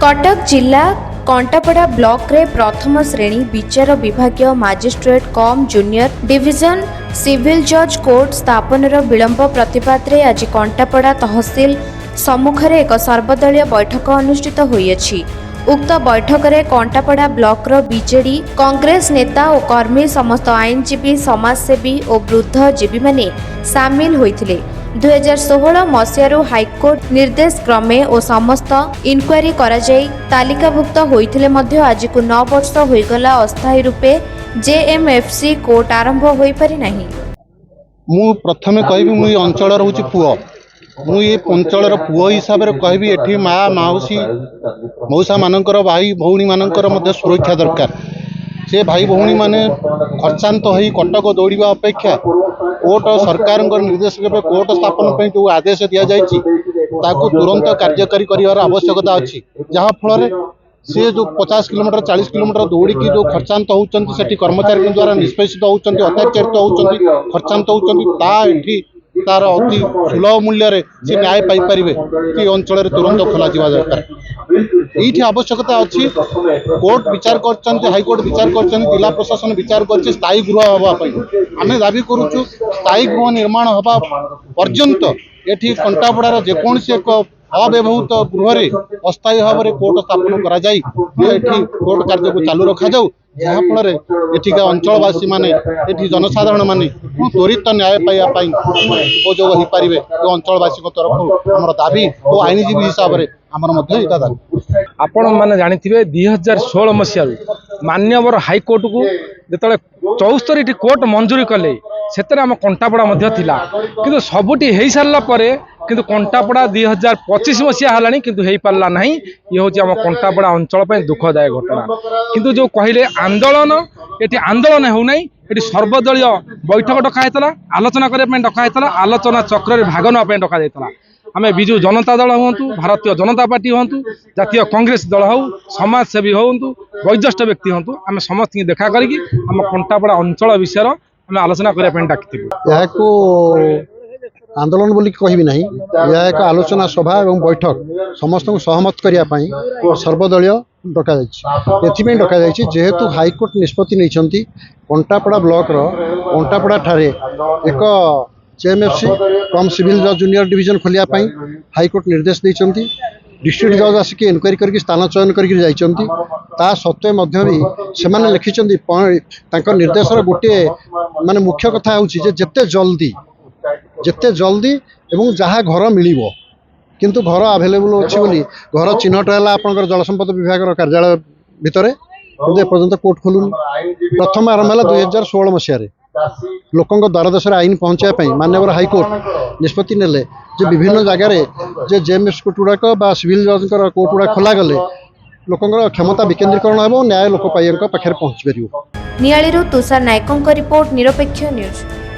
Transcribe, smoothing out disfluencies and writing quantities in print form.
कटक जिला कंटापड़ा ब्लॉक रे प्रथम श्रेणी विचार विभागीय मजिस्ट्रेट कम जूनियर डिविजन सिविल जज कोर्ट स्थापन विलंब प्रतिवाद रे आज कंटापड़ा तहसील सम्मुखें एक सर्वदलीय बैठक अनुष्ठित होईछि। उक्त बैठक में कंटापड़ा ब्लॉक बीजेडी कांग्रेस नेता और कर्मी समस्त आईनजीवी समाजसेवी और बुद्धिजीवी माने सामिल होइथिले। 2016 मसीहारू हाईकोर्ट निर्देश क्रमे और समस्त इनक्वारी करा जाई तालिकाभुक्त होइथिले मध्य आज को 9 वर्ष होईगला अस्थायी रूपे जेएमएफसी कोर्ट आरंभ होई पारि नाही। मु प्रथमे कहबी मु अंचल रहउची पुओ मु ये अंचल पुओ हिसाब रे कहबी एठी माँ माउसी मौसा मानकर भाई भौणी मानकर मध्य सुरक्षा दरकार। से भाई भौणी माने खर्चांत होई कटक दौड़िबा अपेक्षा कोर्ट सरकार निर्देश कोर्ट स्थापन जो आदेश दि जाइए ताकू तुरंत कार्यकारी कर आवश्यकता अच्छी जहाँ फल से जो 50 किलोमीटर 40 किलोमीटर दौड़िकी जो खर्चांत होती कर्मचारी द्वारा निष्पेषित होती अत्याचारित होती खर्चांत होती तार अति सुलभ मूल्य से न्याय पाइपर कि अंचल तुरंत खोल दरकार। ये आवश्यकता अच्छी कोर्ट विचार कर हाईकोर्ट विचार कर जिला प्रशासन विचार कर स्थायी गृह हाँपाई आम दाबी करुचु स्थायी गृह निर्माण हाँपा पर्यंत ये कंटापड़ार जेकोसी एक अव्यवहृत गृह अस्थायी भाव में कोर्ट स्थापन कोर्ट कार्य को चालू रखा जाऊ जहाँ फल एठिका अंचलवासी माने जनसाधारण माने त्वरित न्याय पाइबापी उपयोग हो पारे अंचलवासी तरफ आम दाबी और आईनजीवी हिसाब से आमर दाबी। आपण मैंने जानी 2016 मसीह मान्यवर हाईकोर्ट को जो 74 कोर्ट मंजूरी कले से आम कंटापड़ा कि सबुटी हो सारा किंतु कंटापड़ा 2025 मसीहा है किंतु हो पारा ना ये हूँ आम कंटापड़ा अंचल दुखदायक घटना। किंतु जो कहले आंदोलन ये आंदोलन होना ये सर्वदलीय बैठक डकाई आलोचना करने डकाई आलोचना चक्र भाग नापी डक आम विजु जनता दल हूँ भारतीय जनता पार्टी हूँ जातीय कांग्रेस दल हो समाजसेवी हूँ वयोज्येष्ठ व्यक्ति हूँ आम समस्त देखा करी आम कंटापड़ा अंचल विषय आम आलोचना करने डाकी आंदोलन बोली कहबी नहीं यह एक आलोचना सभा और बैठक समस्त को सहमत करने सर्वदलीय डक डका जेहेतु हाईकोर्ट निष्पत्ति नहीं कंटापड़ा ब्लॉक कंटापड़ा ठारे एक जेएमएफसी कम सिविल जज जूनियर डिविजन खोलिया हाईकोर्ट निर्देश देइचंती डिस्ट्रिक्ट जज आसिक इनक्वारी करके स्थान चयन करता सत्वे भी से लिखिं निर्देश गोटे माने मुख्य कथा हूँ जेते जल्दी एवं जहाँ घर मिल किंतु घर आभेलेबल अच्छी बोली घर चिन्हट है आपंकर जलसंपद विभाग कार्यालय भितर किंतु एपर्यंत कोर्ट खोलुनी। प्रथम आरंभ है 2016 मसीह लोकों द्वारदेश आईन पहुँचापी मान्यवर हाईकोर्ट निष्पत्ति नेले विभिन्न जगार जेएमएफसी कोर्ट गुड़ाक सिविल जज कोर्ट गुड़ा खोला गले लोकों क्षमता विकेन्द्रीकरण हो न्याय लोक पाखे पहुँच पार। नियाळीरू तुषार नायकों रिपोर्ट निरपेक्ष न्यूज।